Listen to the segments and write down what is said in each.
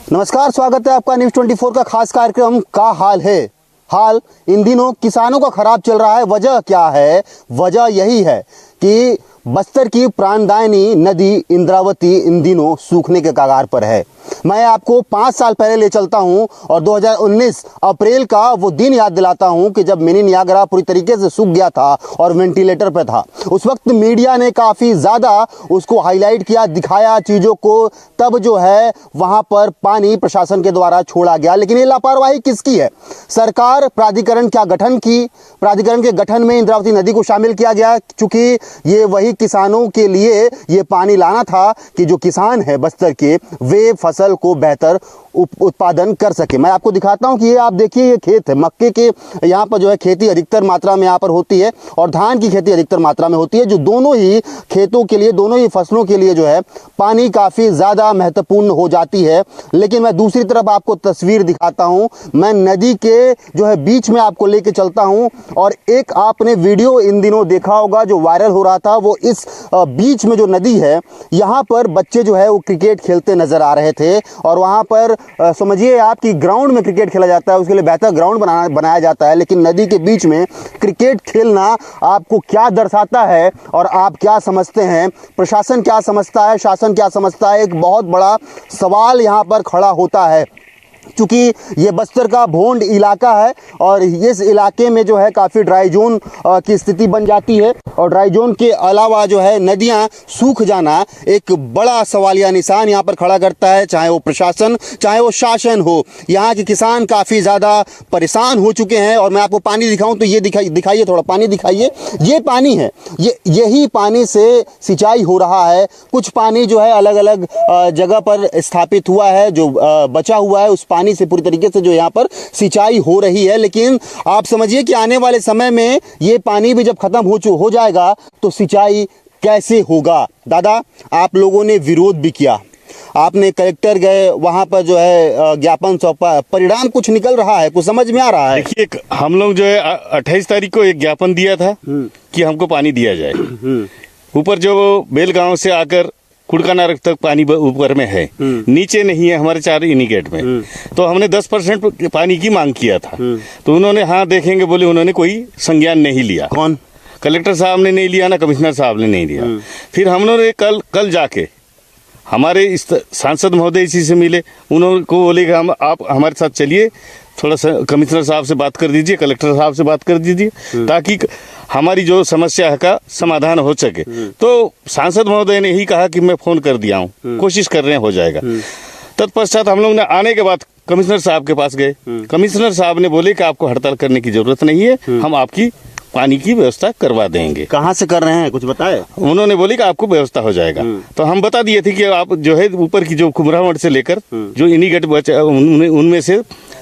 नमस्कार, स्वागत है आपका न्यूज़ 24 का खास कार्यक्रम का हाल है। हाल इन दिनों किसानों का खराब चल रहा है। वजह क्या है? वजह यही है कि बस्तर की प्राणदायिनी नदी इंद्रावती इन दिनों सूखने के कगार पर है। मैं आपको 5 साल पहले ले चलता हूं और 2019 अप्रैल का वो दिन याद दिलाता हूं कि जब मिनी नियाग्रा पूरी तरीके से सूख गया था और वेंटिलेटर पे था। उस वक्त मीडिया ने काफ़ी ज़्यादा उसको हाईलाइट किया, दिखाया चीज़ों को। तब जो है वहां पर पानी प्रशासन के द्वारा छोड़ा गया। लेकिन ये लापरवाही किसकी है? सरकार प्राधिकरण क्या गठन की, प्राधिकरण के गठन में इंद्रावती नदी को शामिल किया गया, क्योंकि ये वही किसानों के लिए ये पानी लाना था कि जो किसान है बस्तर के वे फसल को बेहतर उत्पादन कर सके। मैं आपको दिखाता हूं कि ये आप देखिए, ये खेत है मक्के के। यहाँ पर जो है खेती अधिकतर मात्रा में यहाँ पर होती है और धान की खेती अधिकतर मात्रा में होती है, जो दोनों ही खेतों के लिए, दोनों ही फसलों के लिए जो है पानी काफ़ी ज़्यादा महत्वपूर्ण हो जाती है। लेकिन मैं दूसरी तरफ आपको तस्वीर दिखाता हूँ। मैं नदी के जो है बीच में आपको लेके चलता हूँ और एक आपने वीडियो इन दिनों देखा होगा जो वायरल हो रहा था। वो इस बीच में जो नदी है यहाँ पर बच्चे जो है वो क्रिकेट खेलते नजर आ रहे थे और वहाँ पर समझिए आप कि ग्राउंड में क्रिकेट खेला जाता है, उसके लिए बेहतर ग्राउंड बनाया जाता है। लेकिन नदी के बीच में क्रिकेट खेलना आपको क्या दर्शाता है और आप क्या समझते हैं? प्रशासन क्या समझता है, शासन क्या समझता है? एक बहुत बड़ा सवाल यहाँ पर खड़ा होता है, क्योंकि ये बस्तर का भोंड इलाका है और इस इलाके में जो है काफ़ी ड्राई जोन की स्थिति बन जाती है और ड्राई जोन के अलावा जो है नदियां सूख जाना एक बड़ा सवालिया निशान यहाँ पर खड़ा करता है। चाहे वो प्रशासन, चाहे वो शासन हो, यहाँ के किसान काफ़ी ज़्यादा परेशान हो चुके हैं। और मैं आपको पानी दिखाऊं तो ये दिखाइए, थोड़ा पानी दिखाइए। ये पानी है, यही पानी से सिंचाई हो रहा है। कुछ पानी जो है अलग अलग जगह पर स्थापित हुआ है, जो बचा हुआ है उस पानी से पूरी तरीके से जो यहाँ पर सिंचाई हो रही है। लेकिन आप समझिए कि आने वाले समय में ये पानी भी जब खत्म हो जाएगा तो सिंचाई कैसे होगा? दादा, आप लोगों ने विरोध भी किया, आपने कलेक्टर गए, वहां पर जो है ज्ञापन सौंपा, परिणाम कुछ निकल रहा है, कुछ समझ में आ रहा है? देखिए, हम लोग जो है 28 तारीख को एक ज्ञापन दिया था कि हमको पानी दिया जाए। ऊपर जो बेलगांव से आकर कुड़का नारक तक पानी ऊपर में है, नीचे नहीं है हमारे 4 इनिगेट में। तो हमने 10% पानी की मांग किया था, तो उन्होंने हाँ देखेंगे बोले, उन्होंने कोई संज्ञान नहीं लिया। कौन? कलेक्टर साहब ने नहीं लिया, ना कमिश्नर साहब ने नहीं लिया। फिर हम लोगों ने कल जाके हमारे इस सांसद महोदय इसी से मिले, उन्होंने को बोले कि आप हमारे साथ चलिए, थोड़ा सा कमिश्नर साहब से बात कर दीजिए, कलेक्टर साहब से बात कर दीजिए, ताकि हमारी जो समस्या का समाधान हो सके। तो सांसद महोदय ने ही कहा कि मैं फोन कर दिया हूँ, कोशिश कर रहे हैं, हो जाएगा। तत्पश्चात हम लोग ने आने के बाद कमिश्नर साहब के पास गए। कमिश्नर साहब ने बोले कि आपको हड़ताल करने की जरूरत नहीं है, हम आपकी पानी की व्यवस्था करवा देंगे। कहाँ से कर रहे हैं, कुछ बताए? उन्होंने बोले कि आपको व्यवस्था हो जाएगा। तो हम बता दिए थे कि आप जो है ऊपर की जो कुमरावट से लेकर जो इनिगेट बचा उनमें से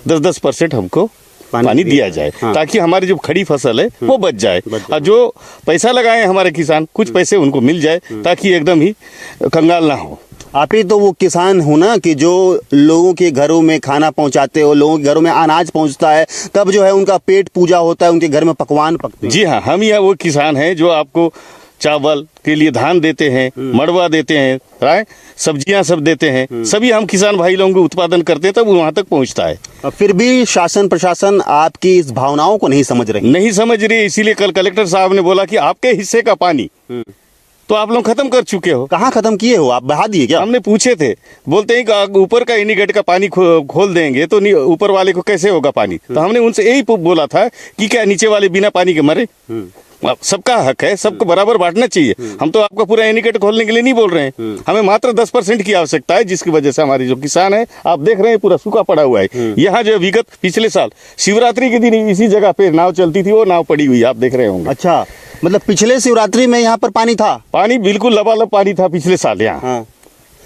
10% हमको पानी दिया जाए, ताकि हमारी जो खड़ी फसल है वो बच जाए और जो पैसा लगाए हमारे किसान, कुछ पैसे उनको मिल जाए, ताकि एकदम ही कंगाल ना हो। आप ही तो वो किसान हो ना कि जो लोगों के घरों में खाना पहुंचाते हो, लोगों के घरों में अनाज पहुंचता है, तब जो है उनका पेट पूजा होता है, उनके घर में पकवान पकते हैं। जी हाँ, हम यह वो किसान हैं जो आपको चावल के लिए धान देते हैं, मड़वा देते हैं, सब्जियां सब देते हैं, सभी हम किसान भाई लोगों को उत्पादन करते हैं, तब वहां तक पहुंचता है। फिर भी शासन प्रशासन आपकी इस भावनाओं को नहीं समझ रही। इसीलिए कल कलेक्टर साहब ने बोला कि आपके हिस्से का पानी तो आप लोग खत्म कर चुके हो। कहाँ खत्म किए हो? आप बहा दिए क्या? हमने पूछे थे, बोलते हैं कि ऊपर का इनिगेट का पानी खोल देंगे तो ऊपर वाले को कैसे होगा पानी। तो हमने उनसे यही बोला था कि क्या नीचे वाले बिना पानी के मरे? सबका हक है, सबको बराबर बांटना चाहिए। हम तो आपका पूरा इनिगेट खोलने के लिए नहीं बोल रहे हैं, हमें मात्र 10% की आवश्यकता है, जिसकी वजह से हमारी जो किसान है, आप देख रहे हैं पूरा सूखा पड़ा हुआ है। यहाँ जो विगत पिछले साल शिवरात्रि के दिन इसी जगह पे नाव चलती थी, वो नाव पड़ी हुई आप देख रहे होंगे। अच्छा, मतलब पिछले शिवरात्रि में यहाँ पर पानी था? पानी बिल्कुल लबालब पानी था पिछले साल यहाँ।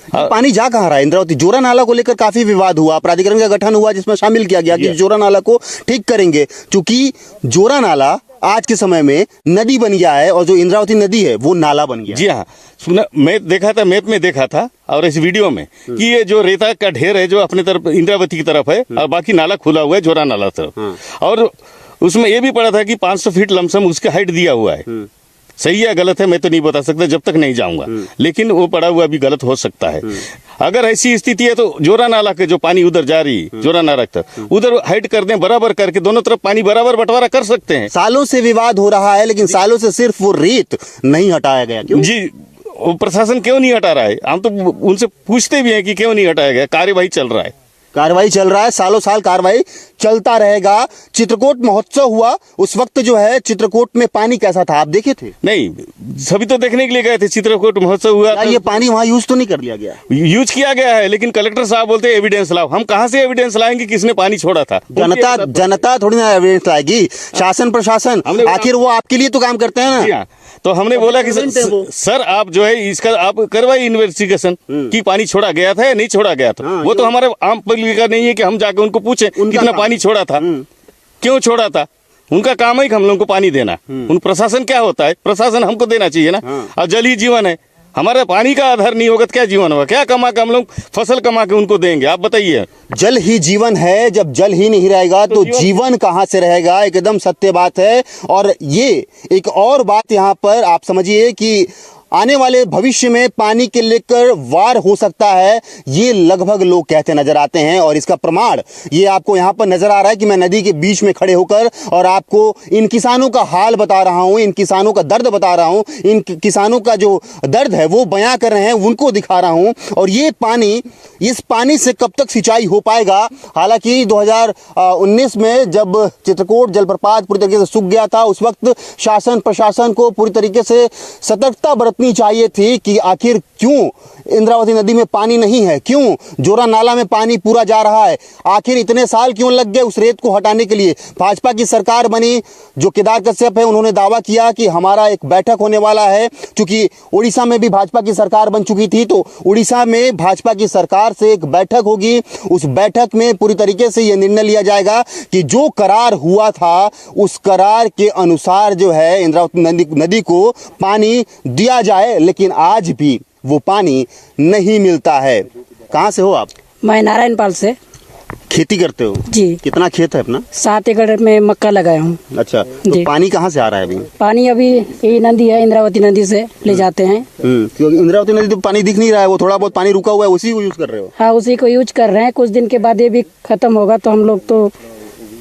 पानी जा कहाँ रहा है? इंद्रावती जोरा नाला को लेकर काफी विवाद हुआ, प्राधिकरण का गठन हुआ जिसमें शामिल किया गया कि जोरा नाला को ठीक करेंगे, क्योंकि जोरा नाला आज के समय में नदी बन गया है और जो इंद्रावती नदी है वो नाला बन गया। जी हाँ, सुना, मैं देखा था, मैप में देखा था और इस वीडियो में कि ये जो रेता का ढेर है जो अपने तरफ इंद्रावती की तरफ है और बाकी नाला खुला हुआ है जोरा नाला तरफ। और उसमें ये भी पड़ा था कि 500 फीट लमसम उसके हाइट दिया हुआ है, सही है गलत है मैं तो नहीं बता सकता जब तक नहीं जाऊंगा, लेकिन वो पड़ा हुआ भी गलत हो सकता है। अगर ऐसी स्थिति है तो जोरा नाला के जो पानी उधर जा रही जोरा नाला तक उधर हाइड कर दें, बराबर करके दोनों तरफ पानी बराबर बंटवारा कर सकते हैं। सालों से विवाद हो रहा है, लेकिन सालों से सिर्फ वो रेत नहीं हटाया गया, क्यों? जी, वो प्रशासन क्यों नहीं हटा रहा है? हम तो उनसे पूछते भी हैं कि क्यों नहीं हटाया गया। कार्यवाही चल रहा है, कार्रवाई चल रहा है, सालों साल कार्रवाई चलता रहेगा। चित्रकूट महोत्सव हुआ उस वक्त जो है चित्रकूट में पानी कैसा था, आप देखे थे? नहीं, सभी तो देखने के लिए गए थे। चित्रकूट महोत्सव हुआ क्या ये पानी वहाँ यूज तो नहीं कर लिया गया? यूज किया गया है, लेकिन कलेक्टर साहब बोलते हैं एविडेंस लाओ। हम कहाँ से एविडेंस लाएंगे किसने पानी छोड़ा था? जनता थोड़ी ना एविडेंस लाएगी, शासन प्रशासन, आखिर वो आपके लिए तो काम करते हैं ना। तो हमने बोला कि सर आप जो है इसका आप करवाइए इन्वेस्टिगेशन कि पानी छोड़ा गया था या नहीं छोड़ा गया था। वो तो हमारे आम पब्लिक का नहीं है कि हम जाके उनको पूछें कितना पानी छोड़ा था, क्यों छोड़ा था। उनका काम है कि हम लोगों को पानी देना। उन प्रशासन क्या होता है? प्रशासन हमको देना चाहिए ना। और जल ही जीवन है, हमारा पानी का आधार नहीं होगा तो क्या जीवन होगा? क्या कमा के हम लोग फसल कमा के उनको देंगे? आप बताइए। जल ही जीवन है, जब जल ही नहीं रहेगा तो जीवन कहाँ से रहेगा? एकदम सत्य बात है। और ये एक और बात यहाँ पर आप समझिए कि आने वाले भविष्य में पानी के लेकर वार हो सकता है, ये लगभग लोग कहते नजर आते हैं। और इसका प्रमाण ये आपको यहाँ पर नजर आ रहा है कि मैं नदी के बीच में खड़े होकर और आपको इन किसानों का हाल बता रहा हूँ, इन किसानों का दर्द बता रहा हूँ, इन किसानों का जो दर्द है वो बयां कर रहे हैं, उनको दिखा रहा हूँ। और ये पानी, इस पानी से कब तक सिंचाई हो पाएगा? हालांकि 2019 में जब चित्रकूट जलप्रपात पूरी तरीके से सूख गया था, उस वक्त शासन प्रशासन को पूरी तरीके से सतर्कता बरतनी चाहिए थी कि आखिर क्यों इंद्रावती नदी में पानी नहीं है, क्यों जोरा नाला में पानी पूरा जा रहा है, आखिर इतने साल क्यों लग गए उस रेत को हटाने के लिए। भाजपा की सरकार बनी, जो केदार कश्यप है उन्होंने दावा किया कि हमारा एक बैठक होने वाला है। क्योंकि उड़ीसा में भी भाजपा की सरकार बन चुकी थी, तो उड़ीसा में भाजपा की सरकार से एक बैठक होगी। उस बैठक में पूरी तरीके से यह निर्णय लिया जाएगा कि जो करार हुआ था उस करार के अनुसार जो है इंद्रावती नदी को पानी दिया जाए। लेकिन आज भी वो पानी नहीं मिलता है। कहाँ से हो आप? मैं नारायणपाल से। खेती करते हो जी। कितना खेत है अपना? 7 एकड़ में मक्का लगाया हूँ। अच्छा, तो पानी कहाँ से आ रहा है अभी? पानी अभी यही नदी है, इंद्रावती नदी से ले जाते हैं। क्योंकि इंद्रावती नदी तो पानी दिख नहीं रहा है, वो थोड़ा बहुत पानी रुका हुआ है, उसी को यूज कर रहे हो? हाँ, उसी को यूज कर रहे हैं। कुछ दिन के बाद ये भी खत्म होगा तो हम लोग तो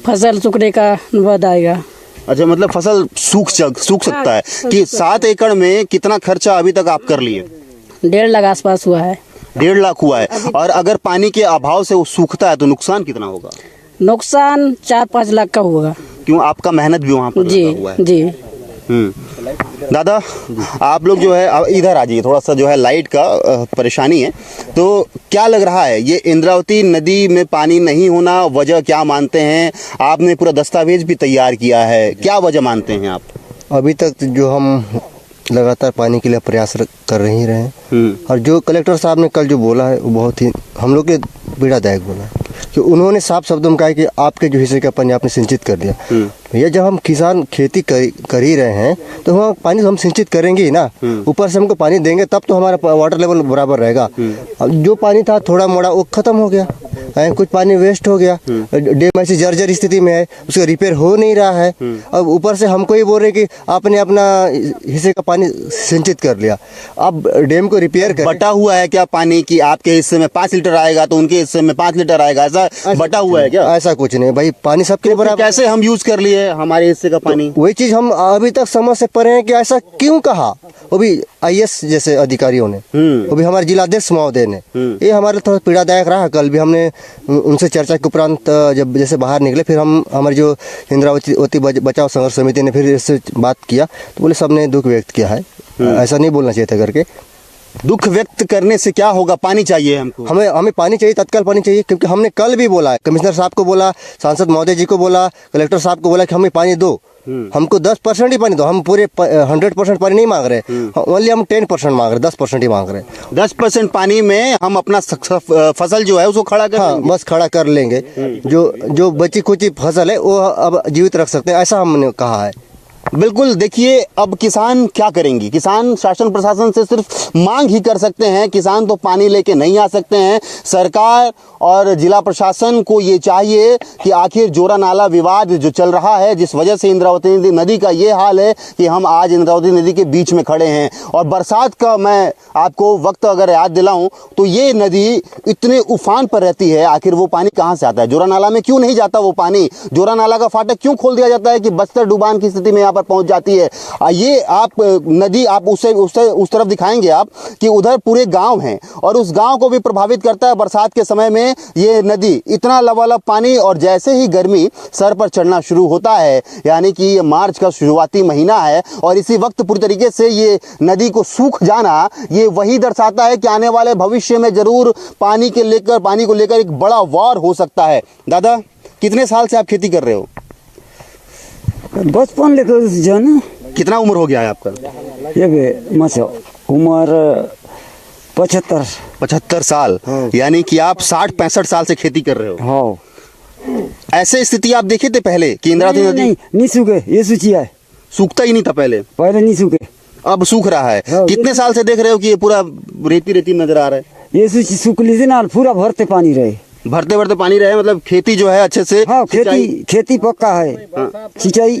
फसल सूखने का बाद आएगा। अच्छा, मतलब फसल सूख सकता है कि 7 एकड़ में कितना खर्चा अभी तक आप कर लिए? 1.5 लाख आसपास हुआ है। 1.5 लाख हुआ है। और अगर पानी के अभाव से वो सूखता है तो नुकसान कितना होगा? नुकसान 4-5 लाख का होगा। क्यों, आपका मेहनत भी वहाँ पर जी लगा हुआ है। जी। दादा, आप लोग जो है इधर आ जाइए, थोड़ा सा जो है लाइट का परेशानी है। तो क्या लग रहा है ये इंद्रावती नदी में पानी नहीं होना वजह क्या मानते हैं? आपने पूरा दस्तावेज भी तैयार किया है, क्या वजह मानते हैं आप? अभी तक जो हम लगातार पानी के लिए प्रयास कर ही रहे हैं। और जो कलेक्टर साहब ने कल जो बोला है वो बहुत ही हम लोग के पीड़ादायक बोला है कि उन्होंने साफ शब्दों में कहा कि आपके जो हिस्से का पानी आपने सिंचित कर दिया। भैया, जब हम किसान खेती कर ही रहे हैं तो हम पानी तो हम सिंचित करेंगे ही ना। ऊपर से हमको पानी देंगे तब तो हमारा वाटर लेवल बराबर रहेगा। अब जो पानी था थोड़ा मोड़ा वो खत्म हो गया, कुछ पानी वेस्ट हो गया। डैम ऐसी जर्जर स्थिति में है, उसका रिपेयर हो नहीं रहा है। अब ऊपर से हमको ही बोल रहे कि आपने अपना हिस्से का पानी सिंचित कर लिया, अब डैम को रिपेयर कर। बटा हुआ है क्या पानी की? आपके हिस्से में 5 लीटर आएगा तो उनके हिस्से में 5 लीटर आएगा, ऐसा बटा हुआ है क्या? ऐसा कुछ नहीं भाई, पानी सबके लिए बराबर। कैसे हम यूज कर लिए हमारे हिस्से का पानी? वही चीज हम अभी तक समझ से परे हैं कि ऐसा क्यों कहा। वो भी IAS जैसे अधिकारियों ने, वो भी हमारे जिलाध्यक्ष महोदय ने। ये हमारे थोड़ा पीड़ादायक रहा। कल भी हमने उनसे चर्चा के उपरांत जब जैसे बाहर निकले, फिर हम हमारी जो इंद्रावती बचाओ संघर्ष समिति ने फिर इससे बात किया तो बोले सबने दुख व्यक्त किया है, ऐसा नहीं बोलना चाहिए था करके। दुख व्यक्त करने से क्या होगा? पानी चाहिए हमको, हमें पानी चाहिए, तत्काल पानी चाहिए। क्योंकि हमने कल भी बोला, कमिश्नर साहब को बोला, सांसद महोदय जी को बोला, कलेक्टर साहब को बोला कि हमें पानी दो, हमको 10% ही पानी दो। हम पूरे 100% पानी नहीं मांग रहे, ओनली हम 10% मांग रहे, 10% ही मांग रहे। 10% पानी में हम अपना फसल जो है उसको खड़ा कर, हाँ, बस खड़ा कर लेंगे। जो बची खुची फसल है वो अब जीवित रख सकते हैं, ऐसा हमने कहा है। बिल्कुल। देखिए, अब किसान क्या करेंगे? किसान शासन प्रशासन से सिर्फ मांग ही कर सकते हैं। किसान तो पानी लेके नहीं आ सकते हैं। सरकार और जिला प्रशासन को ये चाहिए कि आखिर जोरा नाला विवाद जो चल रहा है, जिस वजह से इंद्रावती नदी का ये हाल है कि हम आज इंद्रावती नदी के बीच में खड़े हैं। और बरसात का मैं आपको वक्त अगर याद दिलाऊं तो ये नदी इतने उफान पर रहती है। आखिर वो पानी कहाँ से आता है? जोरा नाला में क्यों नहीं जाता वो पानी? जोरा नाला का फाटक क्यों खोल दिया जाता है कि बस्तर डुबान की स्थिति में यहाँ पर पहुंच जाती है? ये आप नदी आप उस तरफ दिखाएंगे आप कि उधर पूरे गांव हैं और उस गांव को भी प्रभावित करता है बरसात के समय में ये नदी। इतना लबालब पानी, और जैसे ही गर्मी सर पर चढ़ना शुरू होता है, यानी कि ये मार्च का शुरुआती महीना है और इसी वक्त पूरी तरीके से ये नदी को सूख जाना, ये वही दर्शाता है कि आने वाले भविष्य में जरूर पानी को लेकर एक बड़ा वॉर हो सकता है। दादा, कितने साल से आप खेती कर रहे हो? बचपन लेकर जो है ना, कितना उम्र हो गया है आपका? ये मसो उम्र 75 साल। यानी कि आप 60-65 साल से खेती कर रहे हो। हाँ। ऐसे स्थिति आप देखे थे पहले कि इंद्रावती नदी नहीं सूखे, ये सूची है। सूखता ही नहीं था पहले नहीं सूखे, अब सूख रहा है। हाँ, कितने साल से देख रहे हो कि ये पूरा रेती रेती नजर आ रहा है? ये सूची सूख लीजिए ना, पूरा भरते पानी रहे, भरते भरते पानी रहे, मतलब खेती जो है अच्छे से। हाँ, सिंचाई- खेती पक्का है। सिंचाई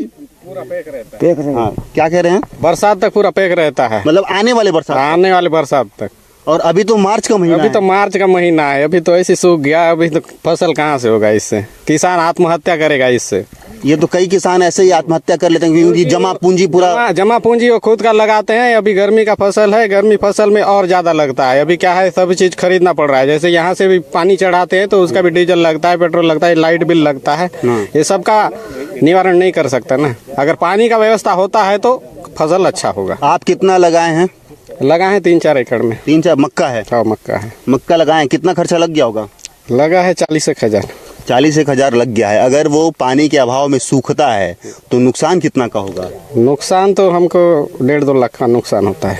पेक रहे। हाँ, क्या कह रहे हैं? बरसात तक पूरा पैक रहता है, मतलब आने वाले बरसात तक। और अभी तो मार्च का महीना अभी है। तो मार्च का महीना है, अभी तो ऐसे सूख गया, अभी तो फसल कहाँ से होगा? इससे किसान आत्महत्या करेगा इससे। ये तो कई किसान ऐसे ही आत्महत्या कर लेते हैं क्योंकि जमा पूंजी पूरा जमा पूंजी वो खुद का लगाते हैं। अभी गर्मी का फसल है, गर्मी फसल में और ज्यादा लगता है। अभी क्या है, सब चीज खरीदना पड़ रहा है। जैसे यहाँ से भी पानी चढ़ाते हैं तो उसका भी डीजल लगता है, पेट्रोल लगता है, लाइट बिल लगता है। ये सब का निवारण नहीं कर सकता ना। अगर पानी का व्यवस्था होता है तो फसल अच्छा होगा। आप कितना लगाए हैं? लगा है 3-4 एकड़ में। 3-4 मक्का है? हाँ, मक्का है। मक्का लगाए, कितना खर्चा लग गया होगा? लगा है 40,000। 40,000 लग गया है। अगर वो पानी के अभाव में सूखता है तो नुकसान कितना का होगा? नुकसान तो हमको 1.5-2 लाख का नुकसान होता है,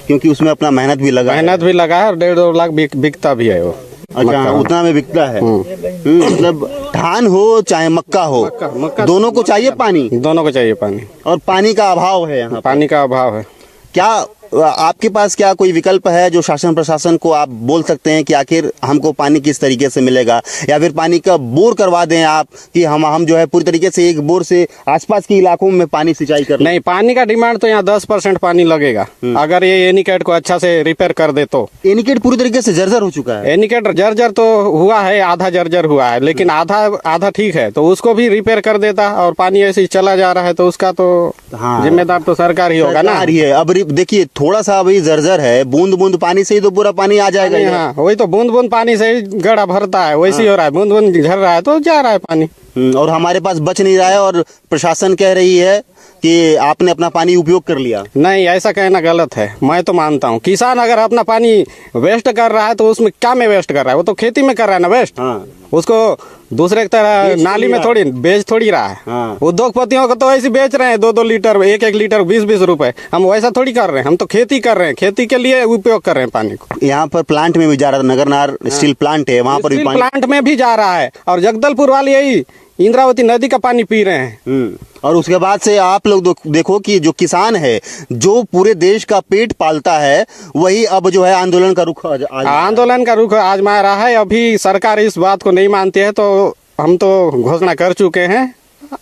क्योंकि उसमें अपना मेहनत भी लगा है। मेहनत भी लगा है और 1.5-2 लाख बिकता भी है वो। अच्छा, उतना में बिकता है। मतलब धान हो चाहे मक्का हो, मक्का दोनों को चाहिए पानी, दोनों को चाहिए पानी, और पानी का अभाव है यहाँ। पानी का अभाव है। क्या आपके पास क्या कोई विकल्प है जो शासन प्रशासन को आप बोल सकते हैं कि आखिर हमको पानी किस तरीके से मिलेगा? या फिर पानी का बोर करवा दें आप कि हम जो है पूरी तरीके से एक बोर से आसपास के इलाकों में पानी सिंचाई कर? नहीं, पानी का डिमांड तो यहाँ 10% पानी लगेगा। अगर ये एनीकैट को अच्छा से रिपेयर कर दे तो। एनीकैट पूरी तरीके से जर्जर हो चुका है। एनीकैट जर्जर तो हुआ है, आधा जर्जर हुआ है, लेकिन आधा ठीक है। तो उसको भी रिपेयर कर देता और पानी ऐसे ही चला जा रहा है तो उसका तो जिम्मेदार तो सरकार ही होगा ना। अब देखिए, थोड़ा सा अभी जर्जर है, बूंद बूंद पानी से ही तो पूरा पानी आ जाएगा। हाँ, वही तो बूंद बूंद पानी से ही गड्ढा भरता है, वैसे ही हो रहा है। बूंद बूंद झर रहा है तो जा रहा है पानी। और हमारे पास बच नहीं रहा है और प्रशासन कह रही है कि आपने अपना पानी उपयोग कर लिया। नहीं, ऐसा कहना गलत है। मैं तो मानता हूँ किसान अगर अपना पानी वेस्ट कर रहा है तो उसमें क्या में वेस्ट कर रहा है? वो तो खेती में कर रहा है ना वेस्ट। हाँ। उसको दूसरे की तरह नाली में थोड़ी बेच थोड़ी रहा है। हाँ। उद्योगपतियों को तो ऐसे बेच रहे हैं 2-2 लीटर, 1-1 लीटर 20-20 रुपए। हम वैसा थोड़ी कर रहे हैं, हम तो खेती कर रहे हैं, खेती के लिए उपयोग कर रहे हैं पानी को। यहाँ पर प्लांट में भी जा रहा था, नगरनार स्टील प्लांट है, वहाँ पर भी पानी। प्लांट में भी जा रहा है और जगदलपुर वाली यही इंद्रावती नदी का पानी पी रहे हैं। और उसके बाद से आप लोग देखो कि जो किसान है, जो पूरे देश का पेट पालता है, वही अब जो है आंदोलन का रुख आजमा रहा है। अभी सरकार इस बात को नहीं मानती है तो हम तो घोषणा कर चुके हैं,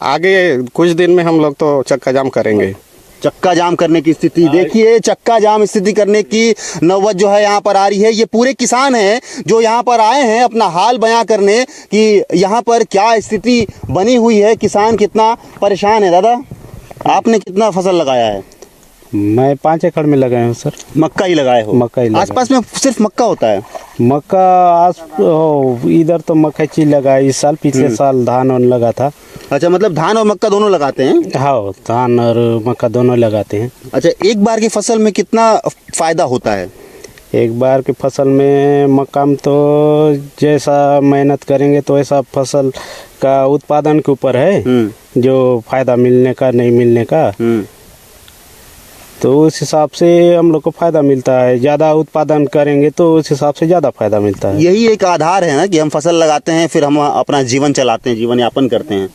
आगे कुछ दिन में हम लोग तो चक्का जाम करेंगे। चक्का जाम करने की स्थिति देखिए, चक्का जाम स्थिति करने की नौबत जो है यहाँ पर आ रही है। ये पूरे किसान हैं जो यहाँ पर आए हैं अपना हाल बयां करने कि यहाँ पर क्या स्थिति बनी हुई है, किसान कितना परेशान है। दादा, आपने कितना फसल लगाया है? मैं 5 एकड़ में लगाया हूँ सर। मक्का ही लगाए हो? मक्का ही लगाया। आसपास में सिर्फ मक्का होता है? मक्का इधर तो मक्का चीज लगा है इस साल, पिछले साल धान और लगा था। अच्छा, मतलब धान और मक्का दोनों लगाते हैं? हाँ, धान और मक्का दोनों लगाते हैं। अच्छा, एक बार की फसल में कितना फायदा होता है? एक बार की फसल में मक्का में तो जैसा मेहनत करेंगे तो ऐसा फसल का उत्पादन के ऊपर है, जो फायदा मिलने का नहीं मिलने का। तो उस हिसाब से हम लोग को फायदा मिलता है। ज़्यादा उत्पादन करेंगे तो उस हिसाब से ज़्यादा फायदा मिलता है। यही एक आधार है ना कि हम फसल लगाते हैं, फिर हम अपना जीवन चलाते हैं, जीवन यापन करते हैं।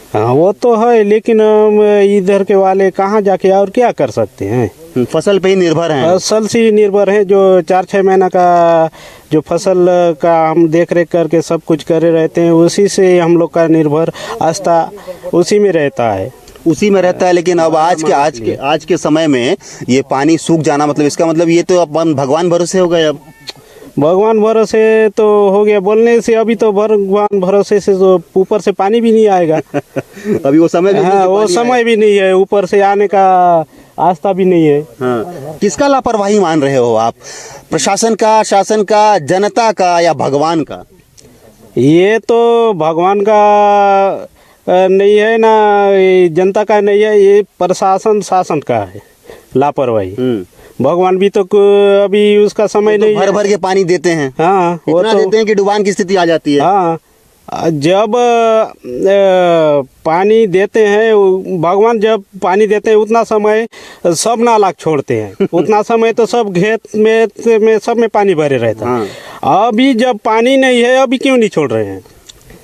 हाँ वो तो है, लेकिन हम इधर के वाले कहाँ जाके और क्या कर सकते हैं। फसल पे ही निर्भर हैं। फसल से ही निर्भर है। जो 4-6 महीना का जो फसल का हम देख रेख करके सब कुछ करे रहते हैं, उसी से हम लोग का निर्भर आस्था उसी में रहता है। उसी में रहता है। लेकिन अब आज के समय में ये पानी सूख जाना, मतलब इसका मतलब ये तो अपन भगवान भरोसे हो गए। अब भगवान भरोसे तो हो गया बोलने से, अभी तो भगवान भरोसे से तो ऊपर से पानी भी नहीं आएगा। अभी वो समय भी नहीं हाँ, कि वो पानी समय भी नहीं है, ऊपर से आने का आस्था भी नहीं है। हाँ। किसका लापरवाही मान रहे हो आप? प्रशासन का, शासन का, जनता का, या भगवान का? ये तो भगवान का नहीं है ना, ये जनता का नहीं है, ये प्रशासन शासन का है लापरवाही। भगवान भी तो अभी उसका समय नहीं भर भर के पानी देते हैं। हाँ वो इतना तो देते हैं कि डुबान की स्थिति आ जाती है। हाँ, जब पानी देते हैं भगवान, जब पानी देते हैं उतना समय सब नाला छोड़ते हैं। उतना समय तो सब खेत में सब में पानी भरे रहता है। अभी जब पानी नहीं है, अभी क्यों नहीं छोड़ रहे हैं?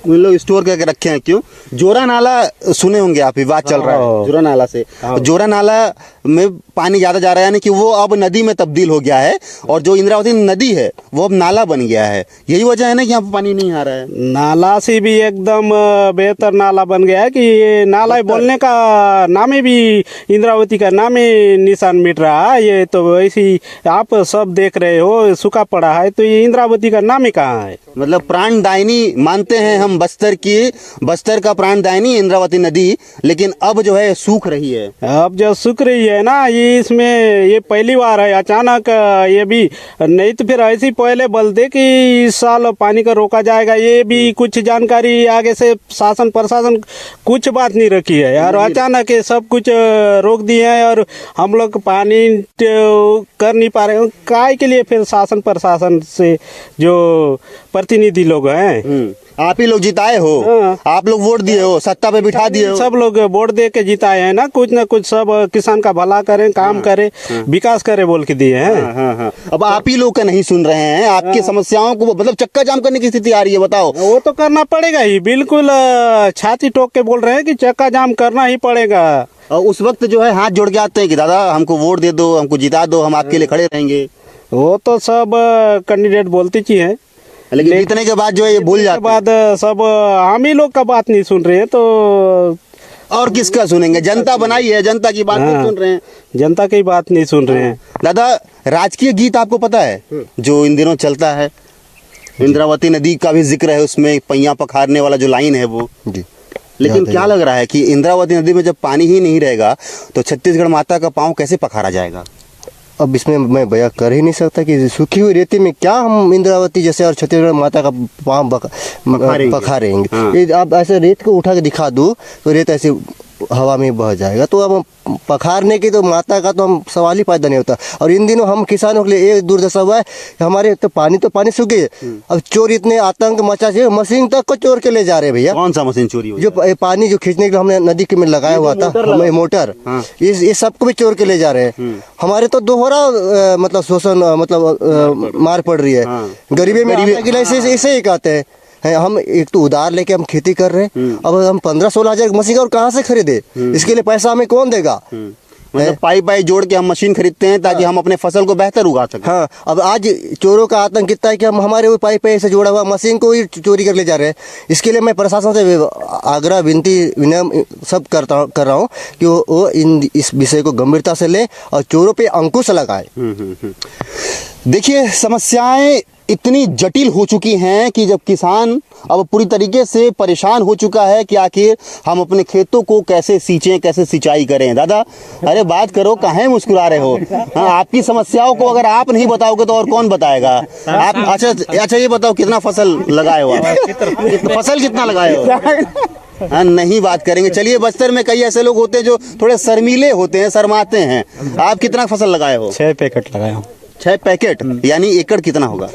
उन लोग स्टोर करके रखे हैं। क्यों? जोरा नाला सुने होंगे आप, विवाद चल रहा है जोरा नाला से। जोरा नाला में पानी ज्यादा जा रहा है, यानी कि वो अब नदी में तब्दील हो गया है, और जो इंद्रावती नदी है वो अब नाला बन गया है। यही वजह है ना कि यहाँ पे पानी नहीं आ रहा है। नाला से भी एकदम बेहतर नाला बन गया है कि ये नाला बोलने का नाम ही भी इंद्रावती का नाम ही निशान मिट रहा है। ये तो ऐसी आप सब देख रहे हो, सूखा पड़ा है, तो ये इंद्रावती का नाम ही कहाँ है? मतलब प्राणदायिनी मानते हैं हम बस्तर का प्राणदायिनी इंद्रावती नदी, लेकिन अब जो है सूख रही है। अब जो सूख रही है ना, ये इसमें ये पहली बार है अचानक। ये भी नहीं तो फिर ऐसी पहले बोलते कि इस साल पानी का रोका जाएगा। ये भी कुछ जानकारी आगे से शासन प्रशासन कुछ बात नहीं रखी है यार, अचानक ये सब कुछ रोक दिए हैं और हम लोग पानी कर नहीं पा रहे। काय के लिए फिर शासन प्रशासन से जो प्रतिनिधि लोग हैं, आप ही लोग जिताए हो। हाँ। आप लोग वोट दिए हो, सत्ता पे बिठा दिए हो। सब लोग वोट दे के जिताए हैं ना कुछ सब किसान का भला करें, काम करें, विकास करें बोल के दिए हैं। हाँ। अब आप ही लोग का नहीं सुन रहे हैं, आपकी समस्याओं को मतलब चक्का जाम करने की स्थिति आ रही है। बताओ। वो तो करना पड़ेगा ही, बिल्कुल छाती ठोक के बोल रहे हैं कि चक्का जाम करना ही पड़ेगा। और उस वक्त जो है हाथ जोड़ के आते हैं कि दादा हमको वोट दे दो, हमको जिता दो, हम आपके लिए खड़े रहेंगे। वो तो सब कैंडिडेट बोलती ही है, लेकिन जीतने के बाद जो है ये भूल जाते हैं। बाद सब हम ही लोग का बात नहीं सुन रहे हैं, तो और किसका सुनेंगे? जनता बनाई है, जनता की बात नहीं सुन रहे हैं। जनता की बात नहीं सुन रहे हैं। दादा, राजकीय गीत आपको पता है जो इन दिनों चलता है? इंद्रावती नदी का भी जिक्र है उसमें, पैया पखारने वाला जो लाइन है वो जी। लेकिन क्या लग रहा है कि इंद्रावती नदी में जब पानी ही नहीं रहेगा तो छत्तीसगढ़ माता का पाँव कैसे पखारा जाएगा? अब इसमें मैं बयां कर ही नहीं सकता कि सूखी हुई रेती में क्या हम इंद्रावती जैसे और छत्तीसगढ़ माता का पाँव पखारेंगे। ये आप ऐसे रेत को उठा के दिखा दो तो रेत ऐसे हवा में बह जाएगा, तो अब पखारने की तो माता का तो हम सवाल ही पैदा नहीं होता। और इन दिनों हम किसानों के लिए एक दुर्दशा हुआ है, हमारे तो पानी सूख गए। अब चोर इतने आतंक मचा है, मशीन तक को चोर के ले जा रहे हैं भैया। कौन सा मशीन चोरी हुई? जो पानी जो खींचने के लिए हमने नदी के में लगाया हुआ था, हमें मोटर, ये सबको भी चोर के ले जा रहे हैं। हमारे तो दोहरा मतलब शोषण मतलब मार पड़ रही है। गरीबी में इसे ही कहते हैं। हम एक तो उधार लेके हम खेती कर रहे हैं, अब हम 15-16 हजार मशीन और कहाँ से खरीदे? इसके लिए पैसा हमें कौन देगा? मतलब पाई जोड़ के हम मशीन खरीदते हैं ताकि हम अपने फसल को बेहतर उगा सकें। हाँ, अब आज चोरों का आतंक कितना है कि हम हमारे वो पाई से जोड़ा हुआ मशीन को ही चोरी कर ले जा रहे हैं। इसके लिए मैं प्रशासन से आग्रह विनती विनम्र सब कर रहा हूँ कि वो इस विषय को गंभीरता से ले और चोरों पे अंकुश लगाए। देखिए, समस्याएं इतनी जटिल हो चुकी हैं कि जब किसान अब पूरी तरीके से परेशान हो चुका है कि आखिर हम अपने खेतों को कैसे सींचें, कैसे सिंचाई करें। दादा, अरे बात करो, काहे मुस्कुरा रहे हो? हाँ, आपकी समस्याओं को अगर आप नहीं बताओगे तो और कौन बताएगा? आप अच्छा ये बताओ, कितना फसल लगाए हो आप? फसल कितना लगाए हो? हाँ, नहीं बात करेंगे। चलिए, बस्तर में कई ऐसे लोग होते हैं जो थोड़े शर्मीले होते हैं, शर्माते हैं। आप कितना फसल लगाए हो? 6 पैकेट लगाया हूँ। 6 पैकेट, यानी एकड़ कितना होगा?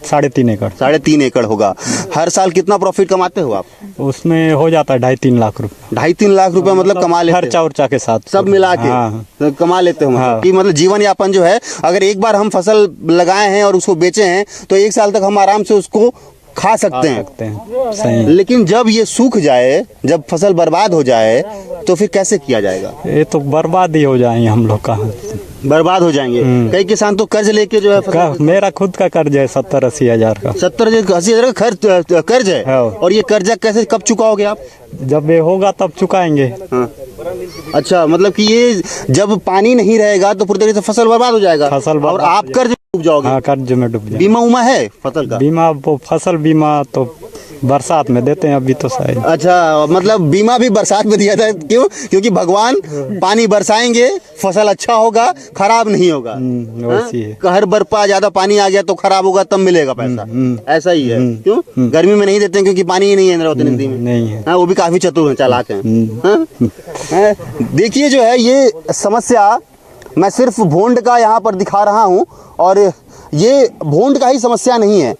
3.5 एकड़। 3.5 एकड़ होगा। हर साल कितना प्रॉफिट कमाते हो आप? उसमें हो जाता है 2.5-3 लाख रुपए। 2.5-3 लाख रुपए मतलब कमा लेते हो? खर्चा उर्चा के साथ सब मिला के। हाँ। तो कमा लेते हो हाँ। कि मतलब जीवन यापन जो है, अगर एक बार हम फसल लगाए हैं और उसको बेचे हैं तो एक साल तक हम आराम से उसको खा सकते हैं। सकते हैं, सही। लेकिन जब ये सूख जाए, जब फसल बर्बाद हो जाए, तो फिर कैसे किया जाएगा? ये तो बर्बाद ही हो जाएंगे हम लोग का। बर्बाद हो जाएंगे। कई किसान तो कर्ज लेके जो है फसल, मेरा खुद का कर्ज है 70-80 हजार का। 70-80 हजार का कर्ज है। हाँ। और ये कर्जा कैसे, कब चुकाओगे आप? जब ये होगा तब चुकाएंगे। हाँ। अच्छा, मतलब कि ये जब पानी नहीं रहेगा तो पूरी तरीके से फसल बर्बाद हो जाएगा। फसल बर्बाद और आप कर्ज में डूब जाओगे। हाँ, कर्ज में डूब जाए। बीमा उमा है फसल का? बीमा, वो फसल बीमा तो बरसात में देते हैं अभी तो शायद। अच्छा, मतलब बीमा भी बरसात में दिया था, क्यों? क्योंकि भगवान पानी बरसाएंगे, फसल अच्छा होगा, खराब नहीं होगा। वैसी है। कहर बरपा, ज्यादा पानी आ गया तो खराब होगा, तब मिलेगा पैसा। ऐसा ही है। क्यों? गर्मी में नहीं देते हैं क्योंकि पानी ही नहीं है इंद्रावती नदी में। नहीं है। हाँ, वो भी काफी चतुर हैं, चालाक हैं। हाँ? देखिए जो है ये समस्या, मैं सिर्फ भोंड का यहाँ पर दिखा रहा हूँ, और ये भोंड का ही समस्या नहीं है,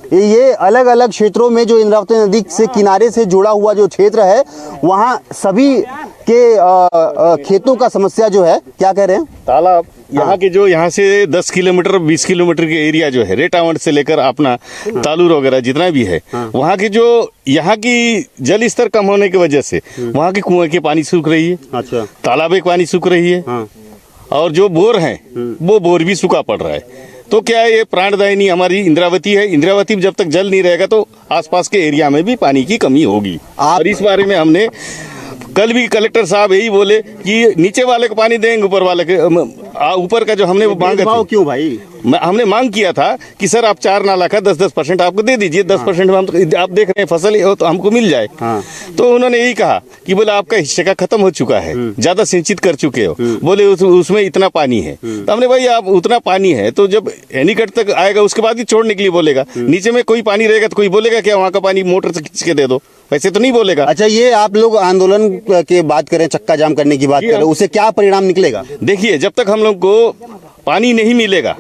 ये अलग अलग क्षेत्रों में जो इंद्रावती नदी से किनारे से जुड़ा हुआ जो क्षेत्र है, वहाँ सभी के खेतों का समस्या जो है। क्या कह रहे हैं? तालाब यहाँ के जो यहाँ से 10 किलोमीटर 20 किलोमीटर के एरिया जो है, रेटावंड से लेकर अपना तालूर वगैरह जितना भी है, वहाँ की जो यहाँ की जल स्तर कम होने की वजह से वहाँ के कुएं के पानी सूख रही है। अच्छा। तालाब के पानी सूख रही है। और जो बोर है वो बोर भी सूखा पड़ रहा है। तो क्या है, ये प्राणदायिनी हमारी इंद्रावती है। इंद्रावती में जब तक जल नहीं रहेगा तो आसपास के एरिया में भी पानी की कमी होगी। और इस बारे में हमने कल भी कलेक्टर साहब यही बोले कि नीचे वाले को पानी देंगे, ऊपर वाले के ऊपर का जो हमने वो मांगा था। क्यों भाई? हमने मांग किया था कि सर आप 4 नाला का 10% आपको दे दीजिए, 10% में हम आप देख रहे हैं फसल हो तो हमको मिल जाए। तो उन्होंने यही कहा कि बोले आपका हिस्से का खत्म हो चुका है, ज्यादा सिंचित कर चुके हो, बोले उसमें इतना पानी है। तो हमने भाई आप उतना पानी है तो जब एनीकट तक आएगा उसके बाद ही छोड़ने के लिए बोलेगा। नीचे में कोई पानी रहेगा तो कोई बोलेगा क्या वहाँ का पानी मोटर से खींच के दे दो? वैसे तो नहीं बोलेगा। अच्छा, ये आप लोग आंदोलन की बात करें, चक्का जाम करने की बात करें, उससे क्या परिणाम निकलेगा? देखिए, जब तक हम लोग को पानी नहीं मिलेगा,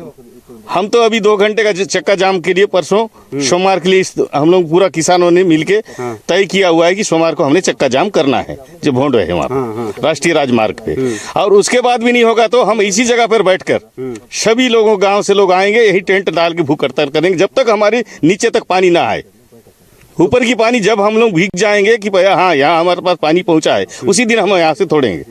हम तो अभी 2 घंटे का चक्का जाम के लिए परसों सोमवार के लिए हम लोग पूरा किसानों ने मिलके तय किया हुआ है कि सोमवार को हमने चक्का जाम करना है, जो भोंड है वहाँ राष्ट्रीय राजमार्ग पे। और उसके बाद भी नहीं होगा तो हम इसी जगह पर बैठकर सभी लोगों, गांव से लोग आएंगे, यही टेंट डाल के भूख हड़ताल करेंगे जब तक हमारे नीचे तक पानी ना आए। ऊपर की पानी जब हम लोग भीग जाएंगे कि भैया हाँ यहाँ हमारे पास पानी पहुंचा है, उसी दिन हम यहाँ से छोड़ेंगे,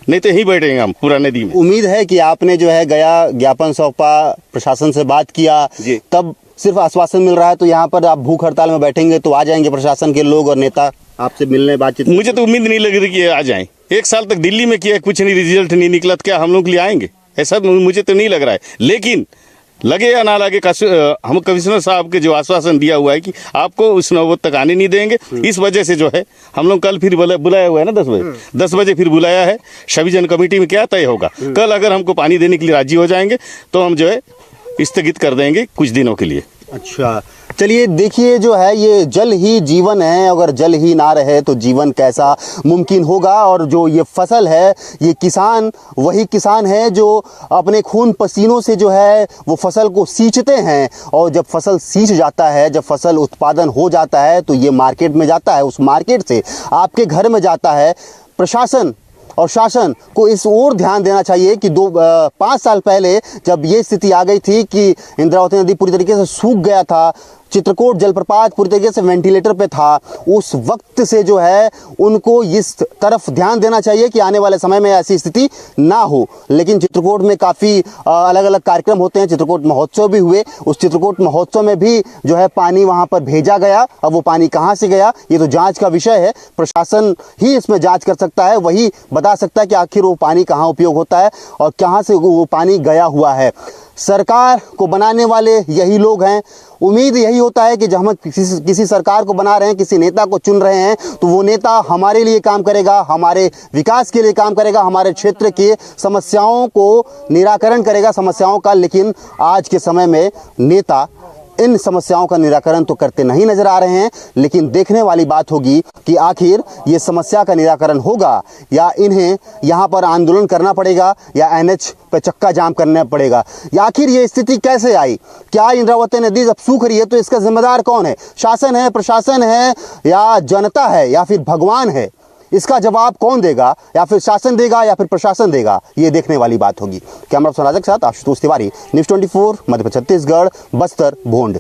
नहीं तो यहीं बैठेंगे हम पूरा नदी में। उम्मीद है कि आपने जो है गया, ज्ञापन सौंपा, प्रशासन से बात किया, तब सिर्फ आश्वासन मिल रहा है, तो यहाँ पर आप भूख हड़ताल में बैठेंगे तो आ जाएंगे प्रशासन के लोग और नेता आपसे मिलने, बातचीत? मुझे तो उम्मीद नहीं लग रही कि आ जाएं। 1 साल तक दिल्ली में किया, कुछ नहीं, रिजल्ट नहीं निकला, तो क्या हम लोग के लिए आएंगे? ऐसा मुझे तो नहीं लग रहा है। लेकिन लगे या ना लगे, हम कमिश्नर साहब के जो आश्वासन दिया हुआ है कि आपको उस नौबत तक आने नहीं देंगे, इस वजह से जो है हम लोग कल फिर बुलाया हुआ है ना 10 बजे फिर बुलाया है। सभी जन कमेटी में क्या तय होगा, कल अगर हमको पानी देने के लिए राजी हो जाएंगे तो हम जो है स्थगित कर देंगे कुछ दिनों के लिए। अच्छा, चलिए देखिए जो है ये जल ही जीवन है, अगर जल ही ना रहे तो जीवन कैसा मुमकिन होगा। और जो ये फसल है, ये किसान वही किसान है जो अपने खून पसीनों से जो है वो फसल को सींचते हैं, और जब फसल सींच जाता है, जब फसल उत्पादन हो जाता है तो ये मार्केट में जाता है, उस मार्केट से आपके घर में जाता है। प्रशासन और शासन को इस ओर ध्यान देना चाहिए कि 5 साल पहले जब ये स्थिति आ गई थी कि इंद्रावती नदी पूरी तरीके से सूख गया था, चित्रकूट जलप्रपात पूरी तरीके से वेंटिलेटर पे था, उस वक्त से जो है उनको इस तरफ ध्यान देना चाहिए कि आने वाले समय में ऐसी स्थिति ना हो। लेकिन चित्रकूट में काफ़ी अलग अलग कार्यक्रम होते हैं, चित्रकूट महोत्सव भी हुए, उस चित्रकूट महोत्सव में भी जो है पानी वहाँ पर भेजा गया। अब वो पानी कहाँ से गया ये तो जांच का विषय है, प्रशासन ही इसमें जांच कर सकता है, वही बता सकता है कि आखिर वो पानी कहाँ उपयोग होता है और कहाँ से वो पानी गया हुआ है। सरकार को बनाने वाले यही लोग हैं। उम्मीद यही होता है कि जब हम किसी सरकार को बना रहे हैं, किसी नेता को चुन रहे हैं, तो वो नेता हमारे लिए काम करेगा, हमारे विकास के लिए काम करेगा, हमारे क्षेत्र के समस्याओं को निराकरण करेगा समस्याओं का। लेकिन आज के समय में नेता इन समस्याओं का निराकरण तो करते नहीं नजर आ रहे हैं। लेकिन देखने वाली बात होगी कि आखिर ये समस्या का निराकरण होगा या इन्हें यहाँ पर आंदोलन करना पड़ेगा या NH पे चक्का जाम करना पड़ेगा, या आखिर ये स्थिति कैसे आई। क्या इंद्रावती नदी जब सूख रही है तो इसका जिम्मेदार कौन है? शासन है, प्रशासन है, या जनता है, या फिर भगवान है? इसका जवाब कौन देगा? या फिर शासन देगा या फिर प्रशासन देगा? ये देखने वाली बात होगी। कैमरा पर्सन राजा के साथ आशुतोष तिवारी, न्यूज़ 24 मध्य प्रदेश छत्तीसगढ़, बस्तर, भोंड।